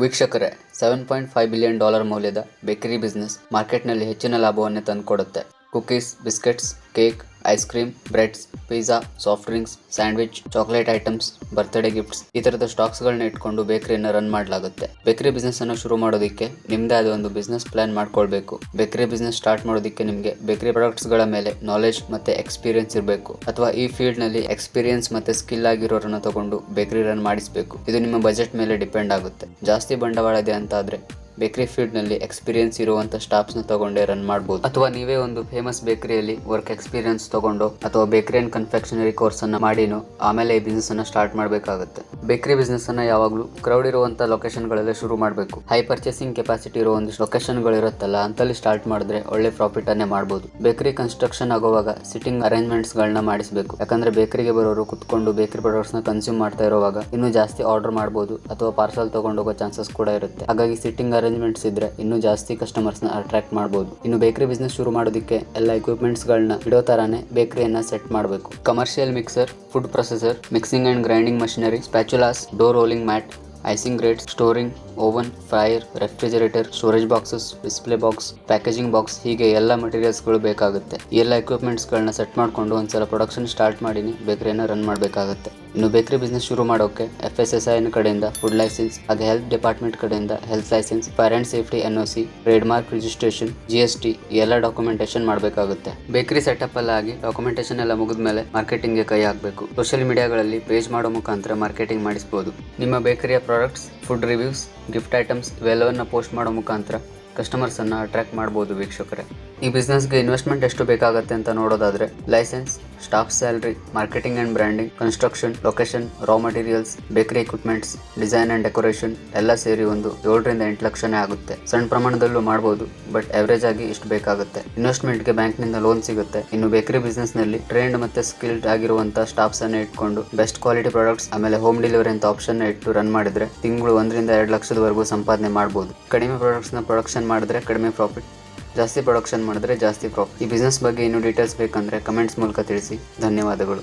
ವೀಕ್ಷಕರೇ, $7.5 ಬಿಲಿಯನ್ ಮೌಲ್ಯದ bakery business ಮಾರ್ಕೆಟ್ನಲ್ಲಿ ಹೆಚ್ಚಿನ ಲಾಭವನ್ನೇ ತಂದುಕೊಡುತ್ತೆ. Cookies, biscuits, cake, ice cream, breads, pizza, soft drinks, sandwich, chocolate items, birthday gifts ಈ ತರದ ಸ್ಟಾಕ್ಸ್ಗಳನ್ನ ಇಟ್ಕೊಂಡು ಬೇಕರಿಯನ್ನು ರನ್ ಮಾಡಲಾಗುತ್ತೆ. ಬೇಕರಿ ಬಿಸ್ನೆಸ್ ಅನ್ನು ಶುರು ಮಾಡೋದಕ್ಕೆ ನಿಮ್ದೇ ಆದ ಒಂದು ಬಿಸ್ನೆಸ್ ಪ್ಲಾನ್ ಮಾಡ್ಕೊಳ್ಬೇಕು. ಬೇಕರಿ ಬಿಸ್ನೆಸ್ ಸ್ಟಾರ್ಟ್ ಮಾಡೋದಕ್ಕೆ ನಿಮಗೆ ಬೇಕರಿ ಪ್ರಾಡಕ್ಟ್ಸ್ ಗಳ ಮೇಲೆ ನಾಲೆಜ್ ಮತ್ತೆ ಎಕ್ಸ್ಪೀರಿಯನ್ಸ್ ಇರಬೇಕು, ಅಥವಾ ಈ ಫೀಲ್ಡ್ ನಲ್ಲಿ ಎಕ್ಸ್ಪೀರಿಯನ್ಸ್ ಮತ್ತೆ ಸ್ಕಿಲ್ ಆಗಿರೋರನ್ನ ತಗೊಂಡು ಬೇಕರಿ ರನ್ ಮಾಡಿಸಬೇಕು. ಇದು ನಿಮ್ಮ ಬಜೆಟ್ ಮೇಲೆ ಡಿಪೆಂಡ್ ಆಗುತ್ತೆ. ಜಾಸ್ತಿ ಬಂಡವಾಳ ಇದೆ ಅಂತ ಆದ್ರೆ ಬೇಕರಿ ಫೀಲ್ಡ್ ನಲ್ಲಿ ಎಕ್ಸ್ಪೀರಿಯನ್ಸ್ ಇರುವಂತ ಸ್ಟಾಫ್ಸ್ ನ ತಗೊಂಡೇ ರನ್ ಮಾಡಬಹುದು, ಅಥವಾ ನೀವೇ ಒಂದು ಫೇಮಸ್ ಬೇಕರಿಯಲ್ಲಿ ವರ್ಕ್ ಎಕ್ಸ್ಪೀರಿಯನ್ಸ್ ತಗೊಂಡು ಅಥವಾ ಬೇಕರಿ ಅಂಡ್ ಕನ್ಫೆಕ್ಷನರಿ ಕೋರ್ಸ್ ಅನ್ನ ಮಾಡಿನೋ ಆಮೇಲೆ ಈ ಬಿಸ್ನೆಸ್ ಅನ್ನ ಸ್ಟಾರ್ಟ್ ಮಾಡಬೇಕಾಗುತ್ತೆ. ಬೇಕರಿ ಬಿಸ್ನೆಸ್ ಅನ್ನ ಯಾವಾಗಲೂ ಕ್ರೌಡ್ ಇರುವಂತ ಲೊಕೇಶನ್ ಗಳಲ್ಲೇ ಶುರು ಮಾಡಬೇಕು. ಹೈ ಪರ್ಚೇಸಿಂಗ್ ಕೆಪಾಸಿಟಿ ಇರೋ ಒಂದಿಷ್ಟು ಲೊಕೇಶನ್ ಗಳು ಇರುತ್ತಲ್ಲ, ಅಂತಲ್ಲಿ ಸ್ಟಾರ್ಟ್ ಮಾಡಿದ್ರೆ ಒಳ್ಳೆ ಪ್ರಾಫಿಟ್ ಅನ್ನೇ ಮಾಡಬಹುದು. ಬೇಕರಿ ಕನ್ಸ್ಟ್ರಕ್ಷನ್ ಆಗುವಾಗ ಸಿಟ್ಟಿಂಗ್ ಅರೇಂಜ್ಮೆಂಟ್ಸ್ ಗಳನ್ನ ಮಾಡಿಸಬೇಕು. ಯಾಕಂದ್ರೆ ಬೇಕರಿಗೆ ಬರೋರು ಕುತ್ಕೊಂಡು ಬೇಕರಿ ಪ್ರಾಡಕ್ಟ್ಸ್ ನ ಕನ್ಸ್ಯೂಮ್ ಮಾಡ್ತಾ ಇರುವಾಗ ಇನ್ನೂ ಜಾಸ್ತಿ ಆರ್ಡರ್ ಮಾಡಬಹುದು, ಅಥವಾ ಪಾರ್ಸಲ್ ತಗೊಂಡು ಹೋಗೋ ಚಾನ್ಸಸ್ ಕೂಡ ಇರುತ್ತೆ. ಹಾಗಾಗಿ ಸಿಟ್ಟಿಂಗ್ ಅರೇಂಜ್ಮೆಂಟ್ಸ್ ಇದ್ರೆ ಇನ್ನೂ ಜಾಸ್ತಿ ಕಸ್ಟಮರ್ಸ್ ನ ಅಟ್ರಾಕ್ಟ್ ಮಾಡಬಹುದು. ಇನ್ನು ಬೇಕರಿ ಬಿಸ್ನೆಸ್ ಶುರು ಮಾಡೋದಕ್ಕೆ ಎಲ್ಲ ಎಕ್ವಿಪ್ಮೆಂಟ್ಸ್ ಗಳನ್ನ ಇಡೋ ತರಾನೇ ಬೇಕರಿಯನ್ನ ಸೆಟ್ ಮಾಡಬೇಕು. Commercial mixer, food processor, mixing and grinding machinery, spatulas, dough rolling mat, icing grates, storing, oven, fryer, refrigerator, storage boxes, display box, packaging box, ಹೀಗೆ ಎಲ್ಲ ಗಳು ಬೇಕಾಗುತ್ತೆ. ಈ ಎಲ್ಲ ಎಕ್ವಿಪ್ಮೆಂಟ್ಸ್ ಗಳನ್ನ ಸೆಟ್ ಮಾಡಿಕೊಂಡು ಒಂದ್ಸಲ ಪ್ರೊಡಕ್ಷನ್ ಸ್ಟಾರ್ಟ್ ಮಾಡಿನಿ ಬೇಕರಿಯನ್ನು ರನ್ ಮಾಡಬೇಕಾಗುತ್ತೆ. ಇನ್ನು ಬೇಕರಿ ಬಿಸ್ನೆಸ್ ಶುರು ಮಾಡೋಕೆ FSSAI ಕಡೆಯಿಂದ ಫುಡ್ ಲೈಸೆನ್ಸ್, ಹಾಗೆ ಹೆಲ್ತ್ ಡಿಪಾರ್ಟ್ಮೆಂಟ್ ಕಡೆಯಿಂದ health license, fire and safety NOC, trademark registration, GST ಎಲ್ಲ ಡಾಕ್ಯುಮೆಂಟೇಶನ್ ಮಾಡಬೇಕಾಗುತ್ತೆ. ಬೇಕರಿ ಸೆಟಪ್ ಎಲ್ಲ ಆಗಿ ಡಾಕ್ಯುಮೆಂಟೇಶನ್ ಎಲ್ಲ ಮುಗಿದ ಮೇಲೆ ಮಾರ್ಕೆಟಿಂಗ್ ಗೆ ಕೈ ಹಾಕಬೇಕು. ಸೋಷಿಯಲ್ ಮೀಡಿಯಾಗಳಲ್ಲಿ ಪೇಜ್ ಮಾಡೋ ಮುಖಾಂತರ ಮಾರ್ಕೆಟಿಂಗ್ ಮಾಡಿಸಬಹುದು. ನಿಮ್ಮ ಬೇಕರಿಯ products, food reviews, gift items ಇವೆಲ್ಲವನ್ನ ಪೋಸ್ಟ್ ಮಾಡೋ ಮುಖಾಂತರ ಕಸ್ಟಮರ್ಸ್ ಅನ್ನ ಅಟ್ರಾಕ್ಟ್ ಮಾಡಬಹುದು. ವೀಕ್ಷಕರೇ, ಈ ಬಿಸ್ನೆಸ್ಗೆ ಇನ್ವೆಸ್ಟ್ಮೆಂಟ್ ಎಷ್ಟು ಬೇಕಾಗುತ್ತೆ ಅಂತ ನೋಡೋದಾದ್ರೆ license, staff salary, marketing and branding, construction, location, raw materials, bakery equipments, design and decoration ಎಲ್ಲ ಸೇರಿ ಒಂದು 7 ರಿಂದ 8 ಲಕ್ಷನೇ ಆಗುತ್ತೆ. ಸಣ್ಣ ಪ್ರಮಾಣದಲ್ಲೂ ಮಾಡಬಹುದು, ಬಟ್ ಅವರೇಜ್ ಆಗಿ ಇಷ್ಟು ಬೇಕಾಗುತ್ತೆ. ಇನ್ವೆಸ್ಟ್ಮೆಂಟ್ಗೆ ಬ್ಯಾಂಕ್ನಿಂದ ಲೋನ್ ಸಿಗುತ್ತೆ. ಇನ್ನು ಬೇಕರಿ ಬಿಸ್ನೆಸ್ ನಲ್ಲಿ ಟ್ರೈನ್ಡ್ ಮತ್ತೆ ಸ್ಕಿಲ್ಡ್ ಆಗಿರುವಂತಹ ಸ್ಟಾಫ್ಸ್ ಅನ್ನ ಇಟ್ಕೊಂಡು ಬೆಸ್ಟ್ ಕ್ವಾಲಿಟಿ ಪ್ರಾಡಕ್ಟ್ಸ್ ಆಮೇಲೆ ಹೋಮ್ ಡೆಲಿವರಿ ಅಂತ ಆಪ್ಷನ್ ಇಟ್ಟು ರನ್ ಮಾಡಿದ್ರೆ ತಿಂಗಳು 1 ರಿಂದ 2 ಲಕ್ಷದವರೆಗೂ ಸಂಪಾದನೆ ಮಾಡಬಹುದು. ಕಡಿಮೆ ಪ್ರಾಡಕ್ಟ್ಸ್ ನ ಪ್ರೊಡಕ್ಷನ್ ಮಾಡಿದ್ರೆ ಕಡಿಮೆ ಪ್ರಾಫಿಟ್, ಜಾಸ್ತಿ ಪ್ರೊಡಕ್ಷನ್ ಮಾಡಿದ್ರೆ ಜಾಸ್ತಿ ಪ್ರಾಫಿಟ್. ಈ ಬಿಸ್ನೆಸ್ ಬಗ್ಗೆ ಇನ್ನೂ ಡೀಟೇಲ್ಸ್ ಬೇಕಂದ್ರೆ ಕಮೆಂಟ್ಸ್ ಮೂಲಕ ತಿಳಿಸಿ. ಧನ್ಯವಾದಗಳು.